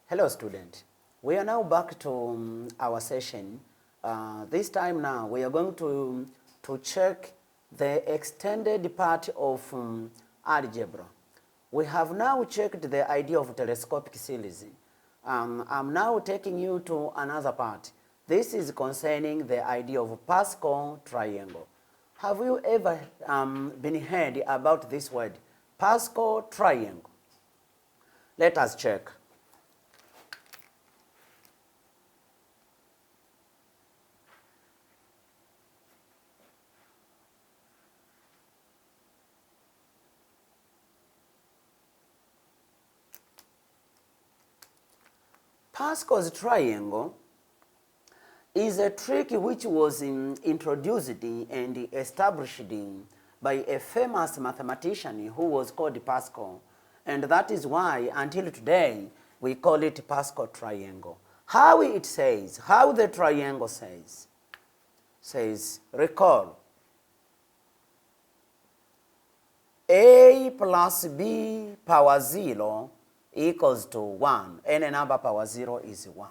Hello student, we are now back to our session. This time now we are going to check the extended part of algebra. We have now checked the idea of telescopic series. I'm now taking you to another part. This is concerning the idea of Pascal triangle. Have you ever been heard about this word, Pascal triangle? Let us check. Pascal's triangle is a trick which was introduced and established by a famous mathematician who was called Pascal, and that is why until today we call it Pascal triangle. How it says, how the triangle says, recall, a plus b power 0 equals to 1. Any number power 0 is 1.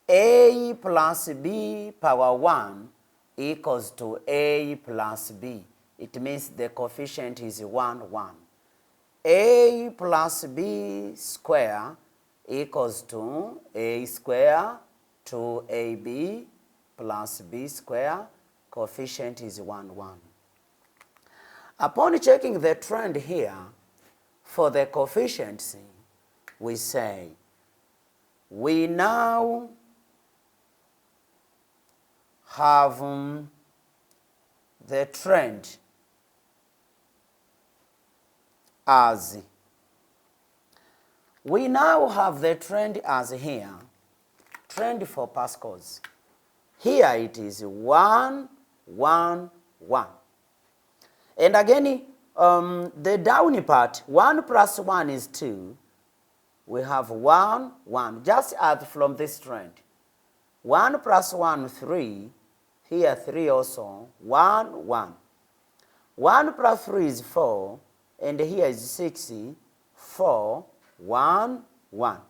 A plus b power 1 equals to a plus b. It means the coefficient is 1, 1. A plus b square equals to a square to ab plus b square. Coefficient is 1, 1. Upon checking the trend here, for the coefficients, we say, we now have the trend as, we now have the trend as here, trend for Pascals. Here it is 1, 1, 1. And again, the downy part, 1 plus 1 is 2. We have 1, 1, just as from this trend. 1 plus 1, 3. Here 3 also, 1, 1. 1 plus 3 is 4, and here is 6, 4, 1, 1.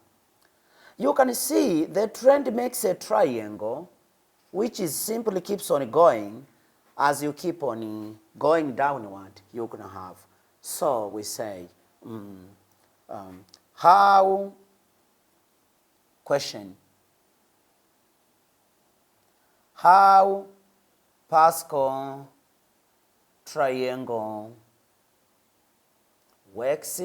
You can see the trend makes a triangle, which is simply keeps on going. As you keep on going downward, you're going to have. So we say, how, question, how Pascal triangle works?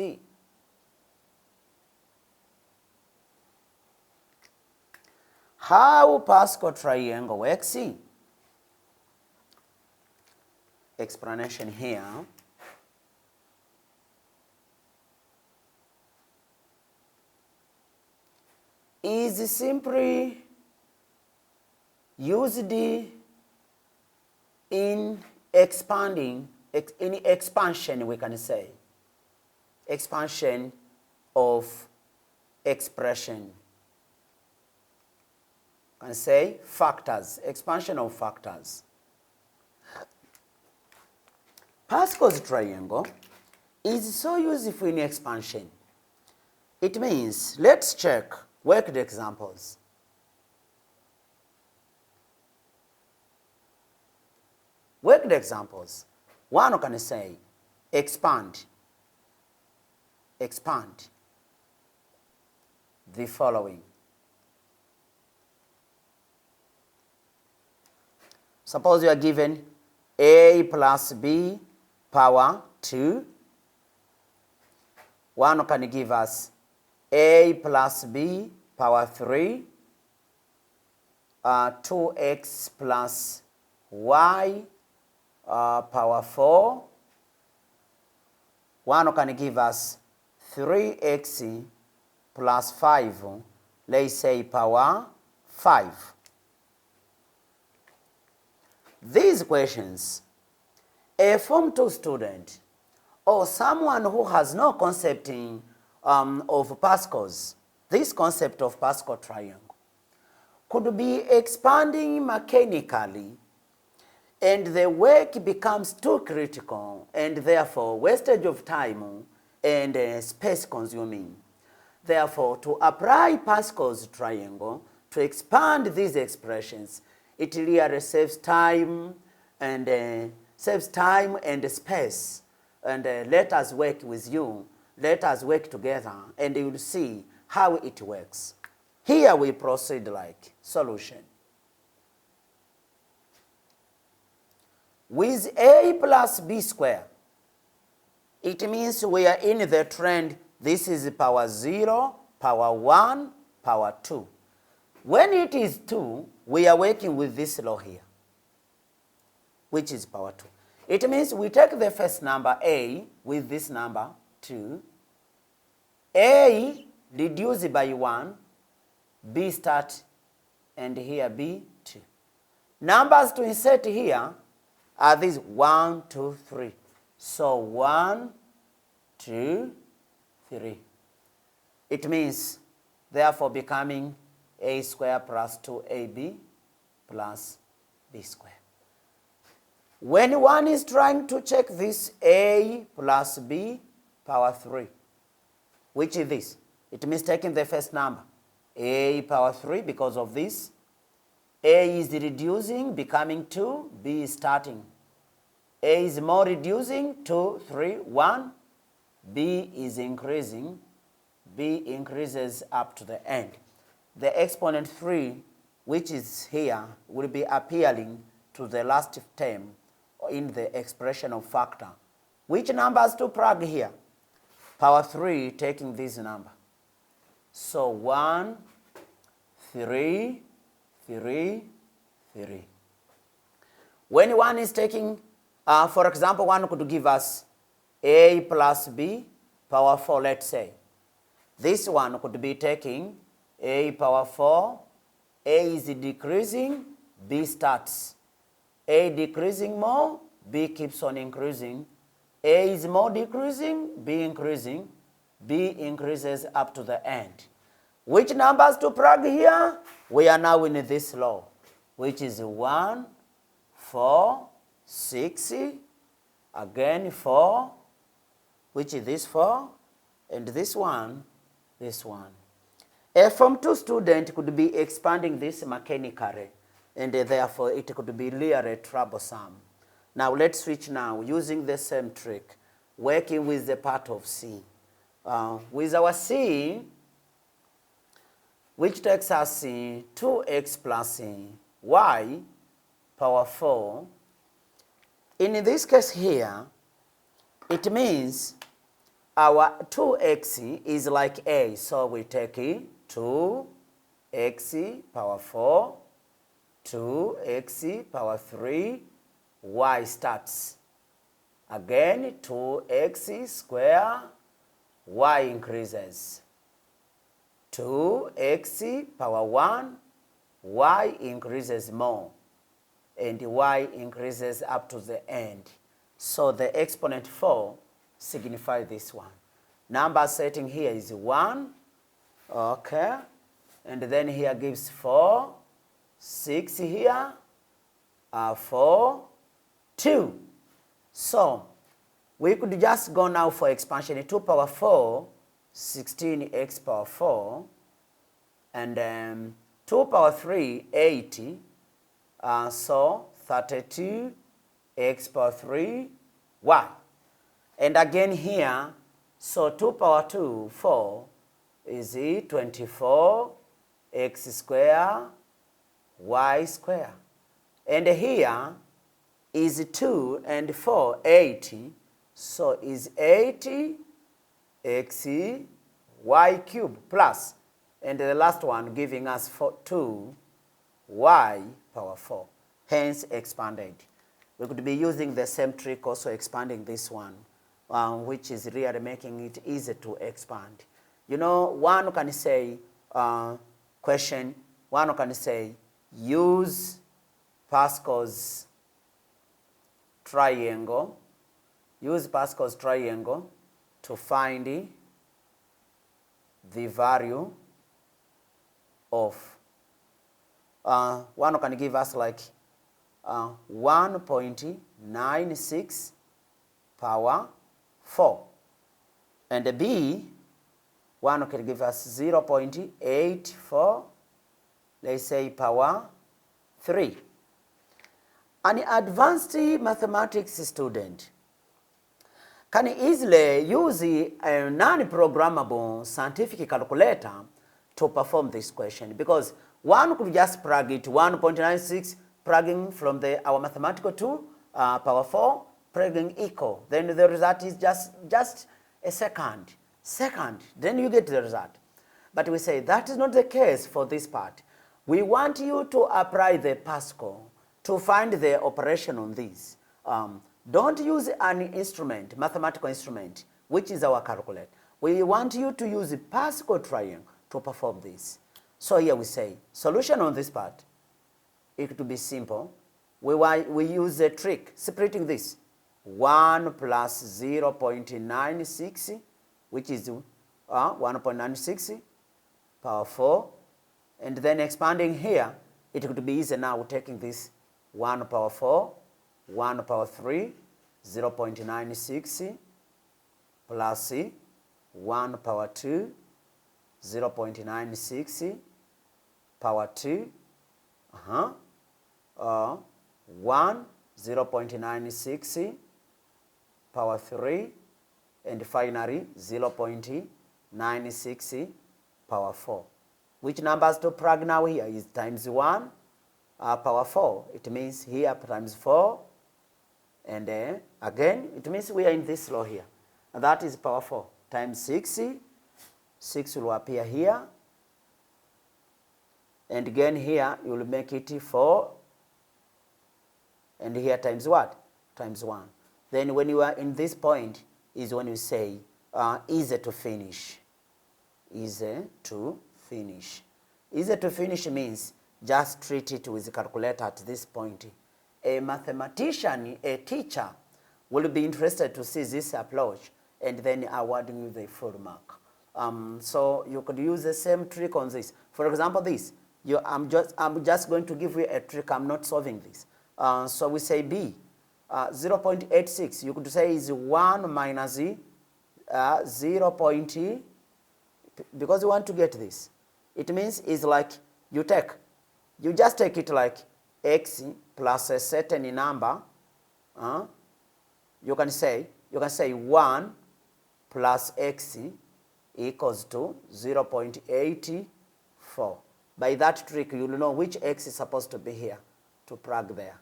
How Pascal triangle works? Explanation here. Is simply used in expanding, in expansion, we can say. Expansion of expression. Can say factors, expansion of factors. Pascal's triangle is so useful in expansion. It means, let's check worked examples. Worked examples. One can say, expand the following. Suppose you are given a plus b power 2. One can give us a plus b power 3, 2x plus y power 4. One can give us 3x plus 5, let's say power 5. These questions, a Form 2 student or someone who has no concept of Pascal's, this concept of Pascal triangle, could be expanding mechanically, and the work becomes too critical and therefore wastage of time and space consuming. Therefore, to apply Pascal's triangle, to expand these expressions, it really saves time and space. And let us work with you. Let us work together, and you will see how it works. Here we proceed like solution. With a plus b square, it means we are in the trend. This is power 0, power 1, power 2. When it is 2, we are working with this law here, which is power 2. It means we take the first number a with this number 2, a reduced by 1, b start, and here b 2. Numbers to insert here are these 1, 2, 3. So 1, 2, 3. It means, therefore, becoming a square plus 2ab plus b square. When one is trying to check this a plus b power 3, which is this, it means taking the first number, a power 3, because of this. A is reducing, becoming 2, b is starting. A is more reducing, 2, 3, 1. B is increasing, b increases up to the end. The exponent 3, which is here, will be appearing to the last term in the expression of factor. Which numbers to plug here? Power 3 taking this number. So 1, 3, 3, 3. When one is taking, for example, one could give us a plus b power 4, let's say. This one could be taking a power 4, a is decreasing, b starts. A decreasing more, b keeps on increasing. A is more decreasing, b increasing, b increases up to the end. Which numbers to plug here? We are now in this law, which is 1, 4, 6, again 4, which is this 4, and this one, this one. A Form 2 student could be expanding this mechanically, and therefore it could be really troublesome. Now let's switch now, using the same trick, working with the part of C. With our C, which takes us 2x plus y power 4. In this case here, it means our 2x is like a, so we take 2x power 4, 2x power 3, y starts. Again, 2x square, y increases. 2x power 1, y increases more, and y increases up to the end. So the exponent 4 signifies this one. Number setting here is 1, okay, and then here gives 4, 6 here, 4, 2. So we could just go now for expansion. 2 power 4, 16x power 4, and 2 power 3, 80, so 32x power 3, y. And again here, so 2 power 2, 4, is 24, x square, y square. And here is 2 and 4, 80, so is 80 x y cube plus, and the last one giving us 2 y power 4, hence expanded. We could be using the same trick also expanding this one, which is really making it easy to expand. You know, one can say, question, one can say, use Pascal's triangle, to find the value of, one can give us like 1.96 power 4, and B 1 could give us 0.84, let's say power 3. An advanced mathematics student can easily use a non-programmable scientific calculator to perform this question, because one could just plug it 1.96, plugging from our mathematical tool, power 4, plugging equal. Then the result is just a second, then you get the result. But we say that is not the case for this part. We want you to apply the Pascal to find the operation on this. Don't use an instrument, mathematical instrument, which is our calculator. We want you to use the Pascal triangle to perform this. So here we say, solution on this part, it could be simple. We use a trick, splitting this. 1 plus 0.96, which is 1.96 power 4. And then expanding here, it could be easy now taking this 1 power 4, 1 power 3, 0.96 plus 1 power 2, 0.96 power 2, 1, 0.96 power 3, and finally 0.96 power 4. Which numbers to plug now here is times 1 power 4. It means here times 4, and again it means we are in this row here, and that is power 4 times 6. 6 will appear here, and again here you will make it 4, and here times what? Times 1. Then when you are in this point is when you say easy to finish. Easy to finish. Easy to finish means just treat it with the calculator at this point. A mathematician, a teacher, will be interested to see this approach and then awarding you the full mark. So you could use the same trick on this. For example, this. I'm just going to give you a trick. I'm not solving this. So we say B, 0.86. You could say is 1 minus 0. Because you want to get this. It means it's like you just take it like x plus a certain number. You can say 1 plus x equals to 0.84. By that trick, you'll know which x is supposed to be here to plug there.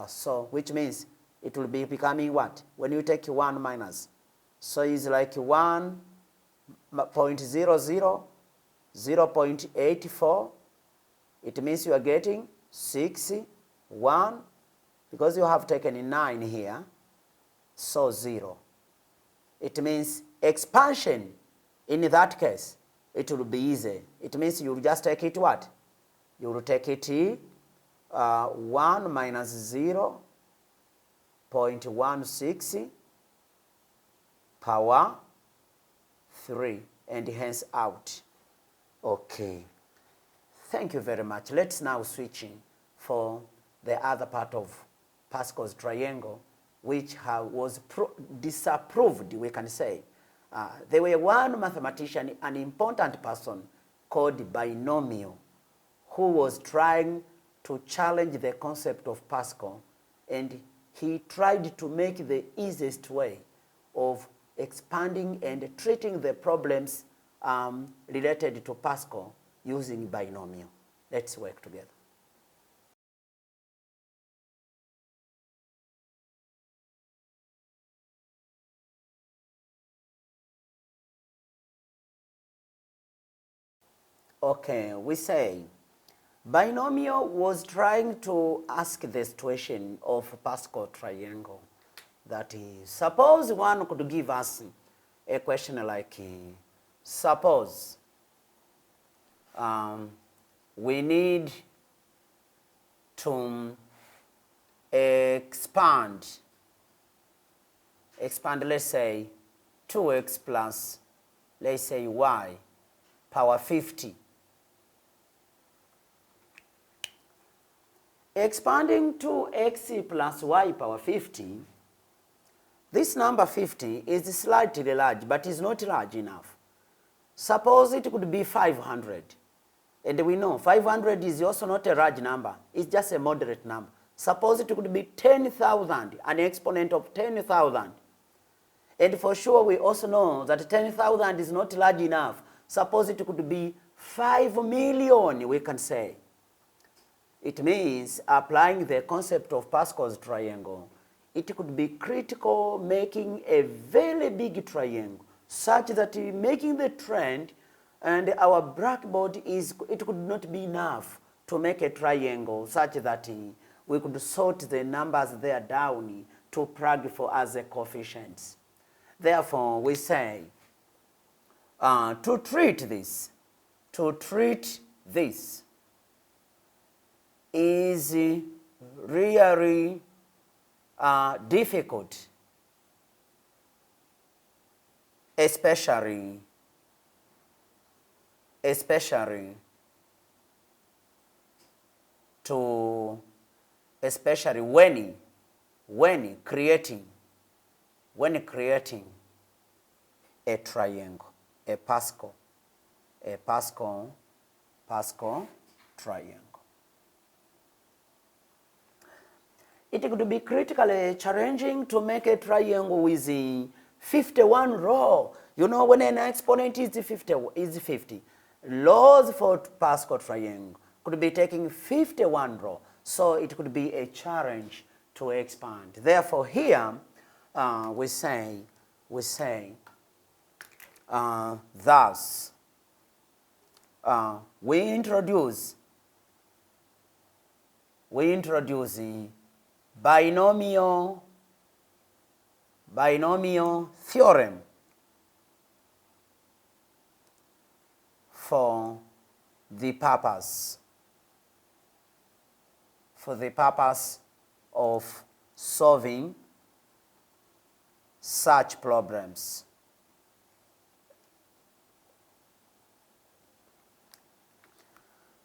So which means it will be becoming what? When you take 1 minus. So it's like 1.00, 0.84. It means you are getting 6, 1, because you have taken 9 here, so 0. It means expansion, in that case, it will be easy. It means you will just take it what? You will take it 1 minus 0.16 power 3, and hence out. Okay. Thank you very much. Let's now switch in for the other part of Pascal's triangle, which was disapproved, we can say. There were one mathematician, an important person called Binomial, who was trying to challenge the concept of Pascal, and he tried to make the easiest way of expanding and treating the problems related to Pascal using binomial. Let's work together. Okay, we say binomial was trying to ask the situation of Pascal triangle. That is, suppose one could give us a question like, suppose we need to expand, let's say, 2x plus, let's say, y power 50. Expanding 2x plus y power 50, this number 50 is slightly large, but is not large enough. Suppose it could be 500. And we know 500 is also not a large number. It's just a moderate number. Suppose it could be 10,000, an exponent of 10,000. And for sure, we also know that 10,000 is not large enough. Suppose it could be 5 million, we can say. It means applying the concept of Pascal's triangle, it could be critical making a very big triangle, such that making the trend and our blackboard it could not be enough to make a triangle such that we could sort the numbers there down to plug for as a coefficients. Therefore, we say to treat this is really difficult, especially when creating a triangle, a Pascal triangle. It could be critically challenging to make a triangle with 51 rows. You know, when an exponent is 50, laws for Pascal triangle could be taking 51 rows. So it could be a challenge to expand. Therefore, here we say thus we introduce binomial theorem for the purpose of solving such problems.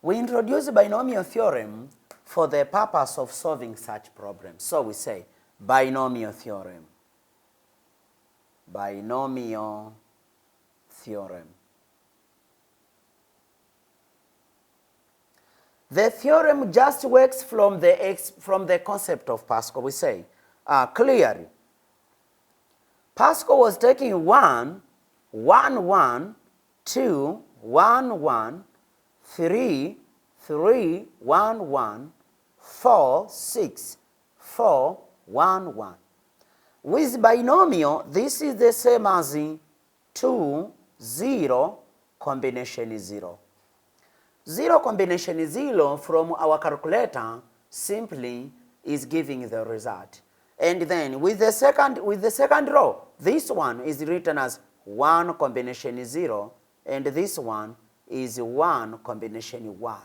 We introduce binomial theorem for the purpose of solving such problems. So we say binomial theorem. The theorem just works from the concept of Pascal. We say clearly, Pascal was taking 1, 1, 1, 2, 1, 1, 3, 3, 1, 1, 4, 6, 4, 1, 1. With binomial, this is the same as 2, 0, combination 0. 0 combination 0 from our calculator simply is giving the result. And then with the second row, this one is written as 1 combination 0, and this one is 1 combination 1.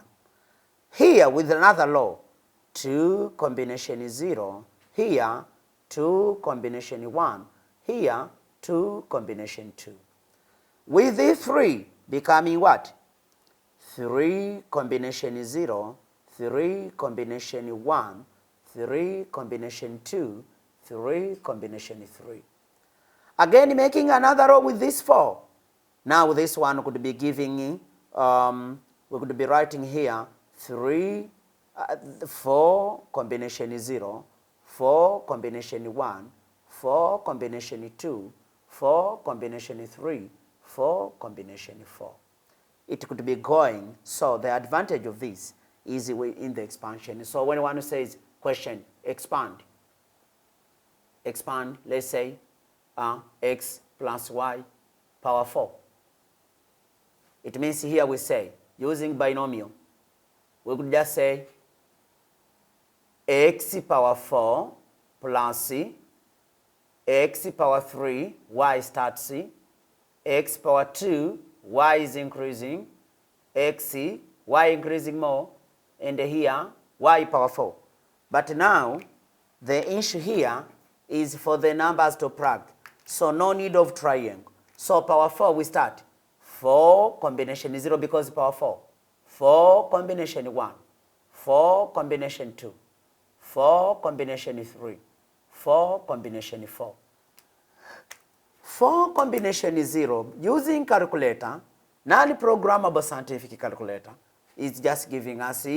Here with another row, 2 combination 0, here 2 combination 1, here 2 combination 2. With the 3 becoming what? 3 combination 0, 3 combination 1, 3 combination 2, 3 combination 3. Again making another row with this 4. Now this one could be giving, we could be writing here 4 combination 0, 4 combination 1, 4 combination 2, 4 combination 3, 4 combination 4. It could be going. So the advantage of this is in the expansion. So when one says question, expand, let's say x plus y power 4. It means here we say, using binomial, we could just say x power 4 plus x power 3, y starts, x power 2, y is increasing, y increasing more, and here y power 4. But now the issue here is for the numbers to plug, so no need of triangle. So power 4 we start 4 combination 0 because power 4, 4 combination 1, 4 combination 2, 4 combination 3, 4 combination 4. 4 combination 0, using calculator, Non-programmable scientific calculator is just giving us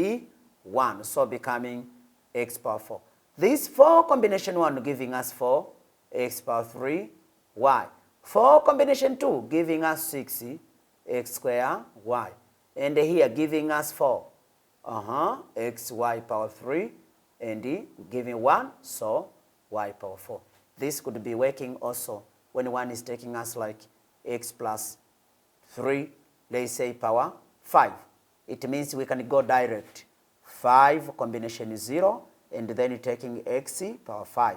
1, so becoming x power 4. This 4 combination 1 giving us 4 x power 3 y. 4 combination 2 giving us 6 x square y. And here giving us 4 x y power 3 and giving 1, so y power 4. This could be working also when 1 is taking us like x plus 3, let's say power 5. It means we can go direct. 5 combination 0 and then taking x power 5.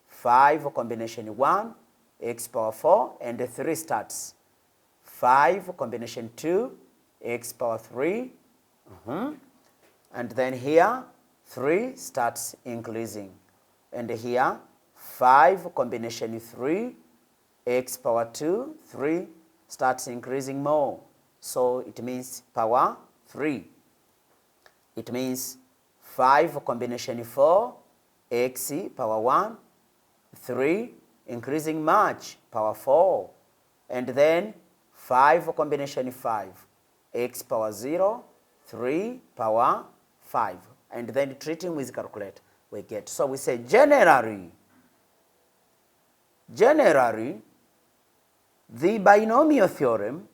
5 combination 1, x power 4 and 3 starts. 5 combination 2, x power 3. And then here 3 starts increasing. And here 5 combination 3, x power 2, 3 starts increasing more. So it means power 3. It means 5 combination 4, x power 1, 3 increasing much, power 4. And then 5 combination 5, x power 0, 3 power 5. And then treating with calculator, we get. So we say generally, the binomial theorem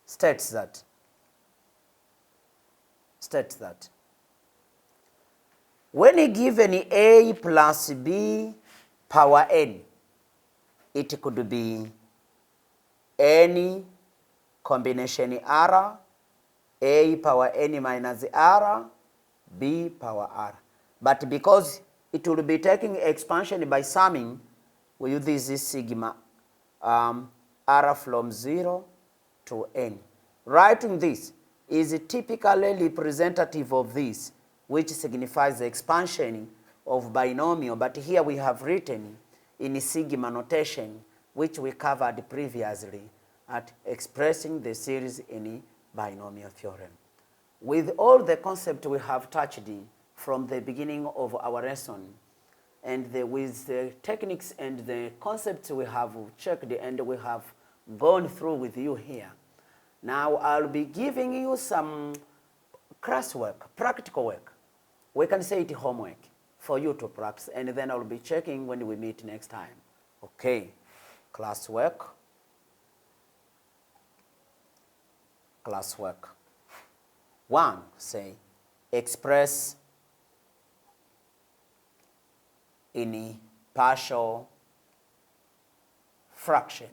states that when given a plus b power n, it could be any combination r, a power n minus r, b power r. But because it will be taking expansion by summing, we use this sigma r from 0 to n. Writing this is typically representative of this, which signifies the expansion of binomial, but here we have written in sigma notation, which we covered previously at expressing the series in binomial theorem. With all the concept we have touched from the beginning of our lesson, and with the techniques and the concepts we have checked and we have gone through with you here, now I'll be giving you some classwork, practical work. We can say it homework for you to practice, and then I'll be checking when we meet next time. Okay, classwork. 1, say, express in partial fraction.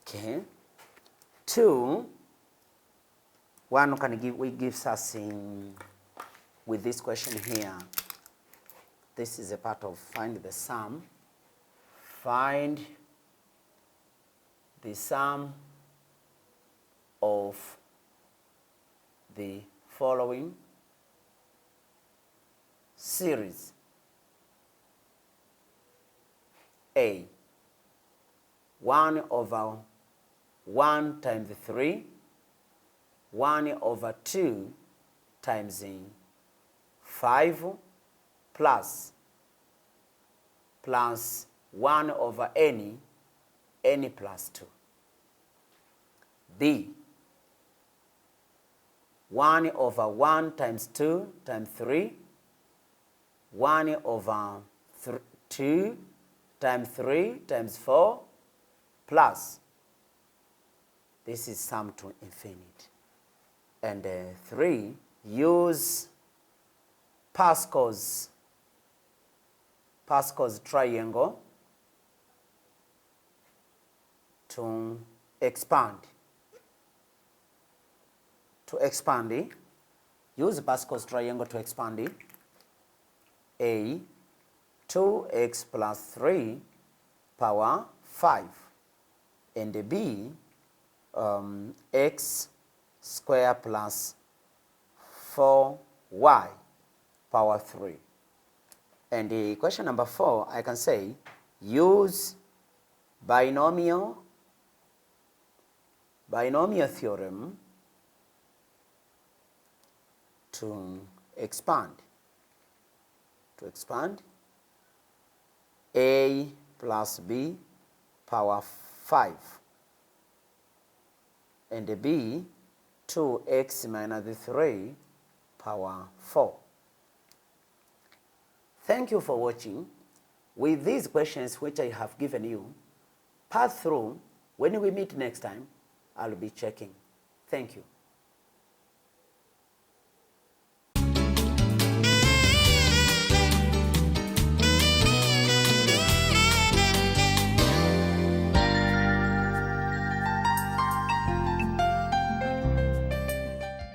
Okay. 2, 1 can give, we gives us in with this question here. This is a part of find the sum. Find the sum of the following series. A, 1 over 1 times 3, 1 over 2 times 5 plus 1 over n plus 2. B, 1 over 1 times 2 times 3, 1 over 2 times 3 times 4 plus, this is sum to infinity. And 3, use Pascal's triangle to expand. Use Pascal's triangle to expand it. A, 2x plus 3 power 5. And B, x square plus 4y power 3. And the question number 4, I can say, use binomial theorem to expand a plus b power 5 and b 2x minus 3 power 4. Thank you for watching. With these questions which I have given you, pass through. When we meet next time, I'll be checking. Thank you.